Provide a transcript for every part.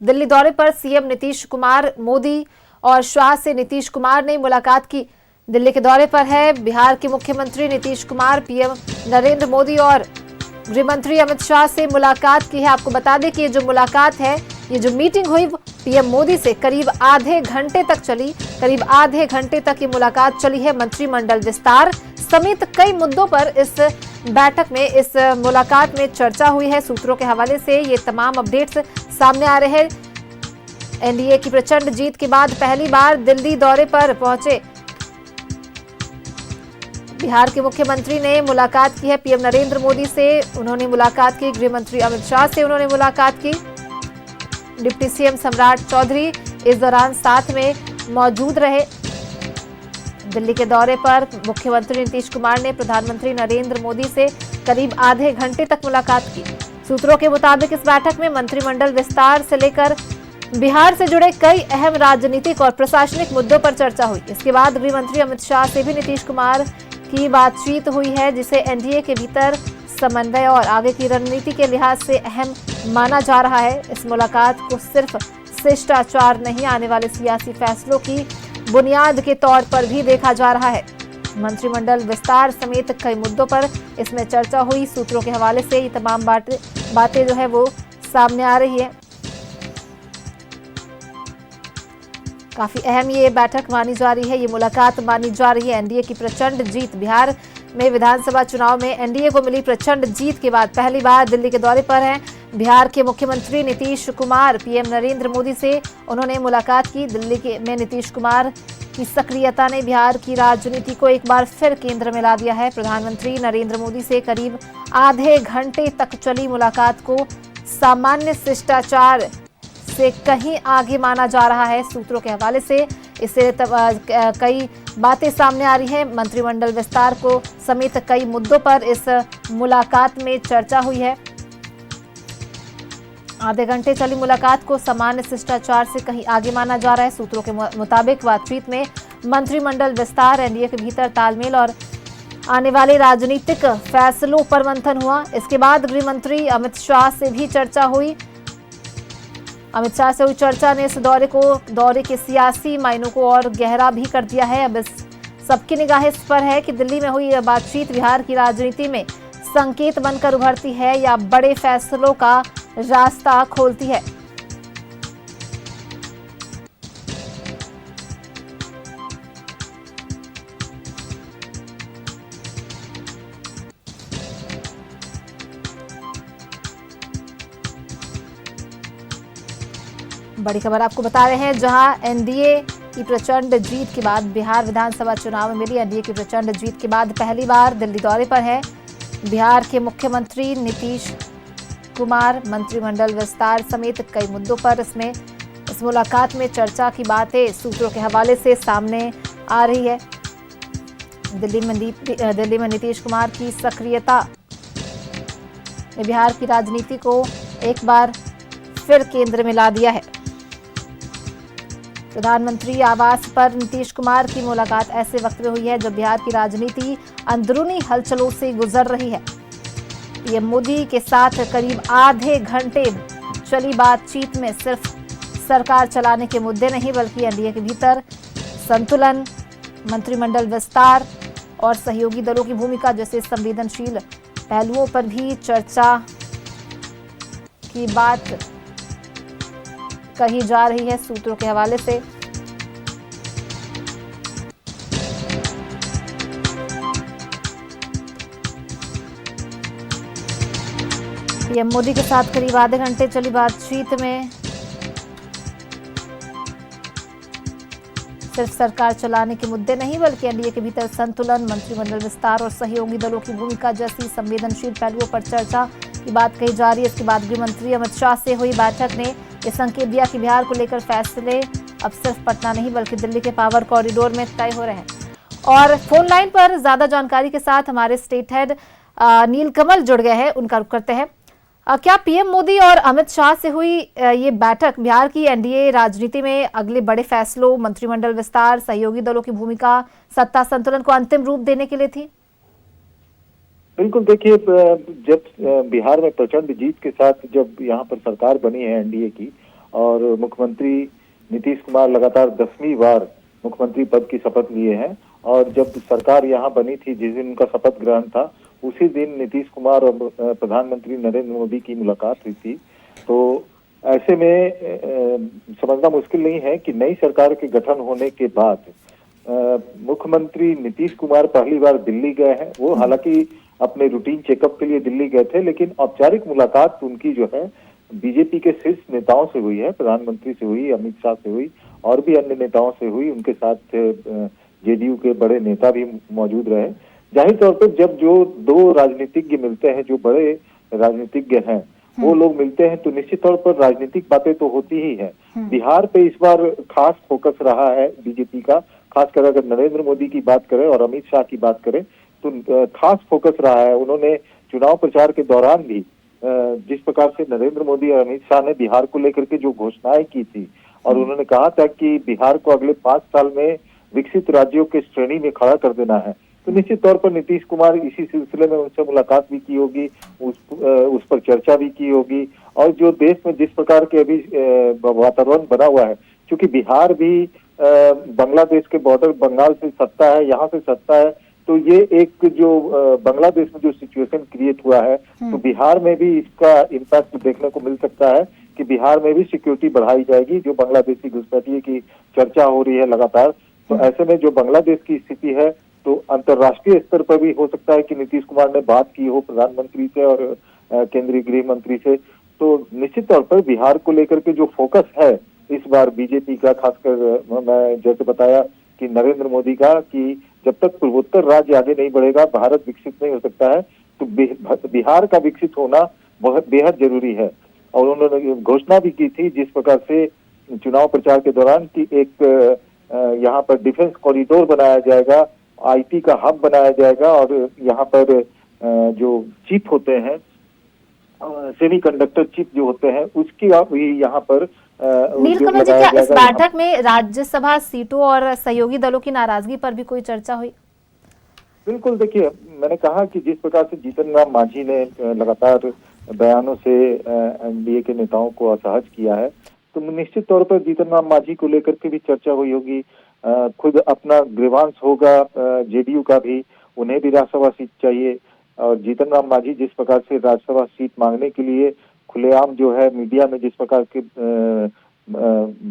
दिल्ली दौरे पर सीएम नीतीश कुमार, मोदी और शाह से नीतीश कुमार ने मुलाकात की। दिल्ली के दौरे पर है बिहार के मुख्यमंत्री नीतीश कुमार, पीएम नरेंद्र मोदी और गृह मंत्री अमित शाह से मुलाकात की है। आपको बता दें कि ये जो मुलाकात है, ये जो मीटिंग हुई पीएम मोदी से करीब आधे घंटे तक चली। करीब आधे घंटे तक ये मुलाकात चली है। मंत्रिमंडल विस्तार समेत कई मुद्दों पर इस बैठक में, इस मुलाकात में चर्चा हुई है। सूत्रों के हवाले से ये तमाम अपडेट्स सामने आ रहे हैं। एनडीए की प्रचंड जीत के बाद पहली बार दिल्ली दौरे पर पहुंचे बिहार के मुख्यमंत्री ने मुलाकात की है पीएम नरेंद्र मोदी से। उन्होंने मुलाकात की गृह मंत्री अमित शाह से, उन्होंने मुलाकात की। डिप्टी सीएम सम्राट चौधरी इस दौरान साथ में मौजूद रहे। दिल्ली के दौरे पर मुख्यमंत्री नीतीश कुमार ने प्रधानमंत्री नरेंद्र मोदी से करीब आधे घंटे तक मुलाकात की। सूत्रों के मुताबिक इस बैठक में मंत्रिमंडल विस्तार से लेकर बिहार से जुड़े कई अहम राजनीतिक और प्रशासनिक मुद्दों पर चर्चा हुई। इसके बाद गृह मंत्री अमित शाह से भी नीतीश कुमार की बातचीत हुई है, जिसे एनडीए के भीतर समन्वय और आगे की रणनीति के लिहाज से अहम माना जा रहा है। इस मुलाकात को सिर्फ शिष्टाचार नहीं, आने वाले सियासी फैसलों की बुनियाद के तौर पर भी देखा जा रहा है। मंत्रिमंडल विस्तार समेत कई मुद्दों पर इसमें चर्चा हुई। सूत्रों के हवाले से ये तमाम बातें जो है वो सामने आ रही है। काफी अहम ये बैठक मानी जा रही है, ये मुलाकात मानी जा रही है। एनडीए की प्रचंड जीत, बिहार में विधानसभा चुनाव में एनडीए को मिली प्रचंड जीत के बाद पहली बार दिल्ली के दौरे पर हैं बिहार के मुख्यमंत्री नीतीश कुमार। पीएम नरेंद्र मोदी से उन्होंने मुलाकात की। दिल्ली में नीतीश कुमार की सक्रियता ने बिहार की राजनीति को एक बार फिर केंद्र में ला दिया है। प्रधानमंत्री नरेंद्र मोदी से करीब आधे घंटे तक चली मुलाकात को सामान्य शिष्टाचार से कहीं आगे माना जा रहा है। सूत्रों के हवाले से इससे कई बातें सामने आ रही हैं। मंत्रिमंडल विस्तार को समेत कई मुद्दों पर इस मुलाकात में चर्चा हुई है। आधे घंटे चली मुलाकात को सामान्य शिष्टाचार से कहीं आगे माना जा रहा है। सूत्रों के मुताबिक बातचीत में मंत्रिमंडल विस्तार, एनडीए के भीतर तालमेल और आने वाले राजनीतिक फैसलों पर मंथन हुआ। इसके बाद गृह मंत्री अमित शाह से भी चर्चा हुई। अमित शाह से हुई चर्चा ने इस दौरे के सियासी मायनों को और गहरा भी कर दिया है। अब इस सबकी निगाहें इस पर है कि दिल्ली में हुई यह बातचीत बिहार की राजनीति में संकेत बनकर उभरती है या बड़े फैसलों का रास्ता खोलती है। बड़ी खबर आपको बता रहे हैं, जहां एनडीए की प्रचंड जीत के बाद बिहार विधानसभा चुनाव में मिली एनडीए की प्रचंड जीत के बाद पहली बार दिल्ली दौरे पर है बिहार के मुख्यमंत्री नीतीश कुमार। मंत्रिमंडल विस्तार समेत कई मुद्दों पर इस मुलाकात में चर्चा की बातें सूत्रों के हवाले से सामने आ रही है। दिल्ली में नीतीश कुमार की सक्रियता ने बिहार की राजनीति को एक बार फिर केंद्र में ला दिया है। प्रधानमंत्री आवास पर नीतीश कुमार की मुलाकात ऐसे वक्त में हुई है जब बिहार की राजनीति अंदरूनी हलचलों से गुजर रही है। पीएम मोदी के साथ करीब आधे घंटे चली बातचीत में सिर्फ सरकार चलाने के मुद्दे नहीं, बल्कि एनडीए के भीतर संतुलन, मंत्रिमंडल विस्तार और सहयोगी दलों की भूमिका जैसे संवेदनशील पहलुओं पर भी चर्चा की बात कही जा रही है। सूत्रों के हवाले से पीएम मोदी के साथ करीब आधे घंटे चली बातचीत में सिर्फ सरकार चलाने के मुद्दे नहीं, बल्कि एनडीए के भीतर संतुलन, मंत्रिमंडल विस्तार और सहयोगी दलों की भूमिका जैसी संवेदनशील पहलुओं पर चर्चा की बात कही जा रही है। इसके बाद गृह मंत्री अमित शाह से हुई बैठक ने यह संकेत दिया कि बिहार को लेकर फैसले अब सिर्फ पटना नहीं, बल्कि दिल्ली के पावर कॉरिडोर में तय हो रहे हैं। और फोन लाइन पर ज्यादा जानकारी के साथ हमारे स्टेट हेड नीलकमल जुड़ गए हैं, उनका रुख करते हैं। क्या पीएम मोदी और अमित शाह से हुई ये बैठक बिहार की एनडीए राजनीति में अगले बड़े फैसलों, मंत्रिमंडल विस्तार, सहयोगी दलों की भूमिका, सत्ता संतुलन को अंतिम रूप देने के लिए थी? बिल्कुल, देखिए, जब बिहार में प्रचंड जीत के साथ जब यहाँ पर सरकार बनी है एनडीए की, और मुख्यमंत्री नीतीश कुमार लगातार 10वीं बार मुख्यमंत्री पद की शपथ लिए हैं। और जब सरकार यहाँ बनी थी, जिस दिन उनका शपथ ग्रहण था, उसी दिन नीतीश कुमार और प्रधानमंत्री नरेंद्र मोदी की मुलाकात हुई थी। तो ऐसे में समझना मुश्किल नहीं है कि नई सरकार के गठन होने के बाद मुख्यमंत्री नीतीश कुमार पहली बार दिल्ली गए हैं। वो हालांकि अपने रूटीन चेकअप के लिए दिल्ली गए थे, लेकिन औपचारिक मुलाकात उनकी जो है बीजेपी के शीर्ष नेताओं से हुई है। प्रधानमंत्री से हुई, अमित शाह से हुई और भी अन्य नेताओं से हुई। उनके साथ जेडीयू के बड़े नेता भी मौजूद रहे। जाहिर तौर पर जब जो दो राजनीतिज्ञ मिलते हैं, जो बड़े राजनीतिज्ञ हैं, वो लोग मिलते हैं, तो निश्चित तौर पर राजनीतिक बातें तो होती ही है। बिहार पे इस बार खास फोकस रहा है बीजेपी का, खासकर अगर नरेंद्र मोदी की बात करें और अमित शाह की बात करें तो खास फोकस रहा है। उन्होंने चुनाव प्रचार के दौरान भी जिस प्रकार से नरेंद्र मोदी और अमित शाह ने बिहार को लेकर के जो घोषणाएं की थी, और उन्होंने कहा था कि बिहार को अगले 5 साल में विकसित राज्यों के श्रेणी में खड़ा कर देना है, तो निश्चित तौर पर नीतीश कुमार इसी सिलसिले में उनसे मुलाकात भी की होगी, उस पर चर्चा भी की होगी। और जो देश में जिस प्रकार के अभी वातावरण बना हुआ है, क्योंकि बिहार भी बांग्लादेश के बॉर्डर, बंगाल से सत्ता है, यहाँ से सत्ता है, तो ये एक जो बांग्लादेश में जो सिचुएशन क्रिएट हुआ है, तो बिहार में भी इसका इम्पैक्ट देखने को मिल सकता है कि बिहार में भी सिक्योरिटी बढ़ाई जाएगी। जो बांग्लादेशी घुसपैठिए की चर्चा हो रही है लगातार, तो ऐसे में जो बांग्लादेश की स्थिति है, तो अंतर्राष्ट्रीय स्तर पर भी हो सकता है कि नीतीश कुमार ने बात की हो प्रधानमंत्री से और केंद्रीय गृह मंत्री से। तो निश्चित तौर पर बिहार को लेकर के जो फोकस है इस बार बीजेपी का, खासकर मैं जैसे बताया कि नरेंद्र मोदी का, कि जब तक पूर्वोत्तर राज्य आगे नहीं बढ़ेगा, भारत विकसित नहीं हो सकता है, तो बिहार का विकसित होना बहुत बेहद जरूरी है। और उन्होंने घोषणा भी की थी जिस प्रकार से चुनाव प्रचार के दौरान कि एक यहाँ पर डिफेंस कॉरिडोर बनाया जाएगा, आईटी का हब बनाया जाएगा, और यहाँ पर जो चिप होते हैं, सेमीकंडक्टर चिप जो होते हैं, उसकी भी यहाँ पर नीलकमल जी, क्या इस बैठक में राज्यसभा सीटों और सहयोगी दलों की नाराजगी पर भी कोई चर्चा हुई? बिल्कुल, देखिए, मैंने कहा कि जिस प्रकार से जीतन राम मांझी ने लगातार बयानों से एनडीए के नेताओं को असहज किया है, तो निश्चित तौर पर जीतन राम मांझी को लेकर के भी चर्चा हुई होगी। खुद अपना ग्रीवांस होगा जेडीयू का भी, उन्हें भी राज्यसभा सीट चाहिए। और जीतन राम मांझी जिस प्रकार से राज्यसभा सीट मांगने के लिए खुलेआम जो है मीडिया में जिस प्रकार की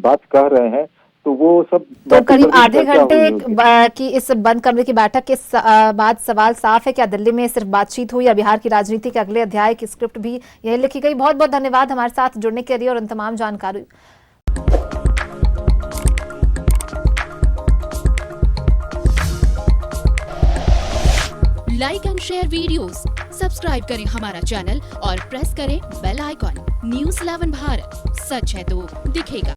बात कह रहे हैं, तो वो सब तो करीब आधे घंटे की इस बंद कमरे की बैठक के बाद सवाल साफ है, क्या दिल्ली में सिर्फ बातचीत हुई या बिहार की राजनीति के अगले अध्याय की स्क्रिप्ट भी यही लिखी गई? बहुत बहुत धन्यवाद हमारे साथ जुड़ने के लिए और उन तमाम जानकारी। Like and share videos, subscribe करें हमारा चैनल और प्रेस करें बेल आइकॉन। न्यूज़ 11 भारत, सच है तो दिखेगा।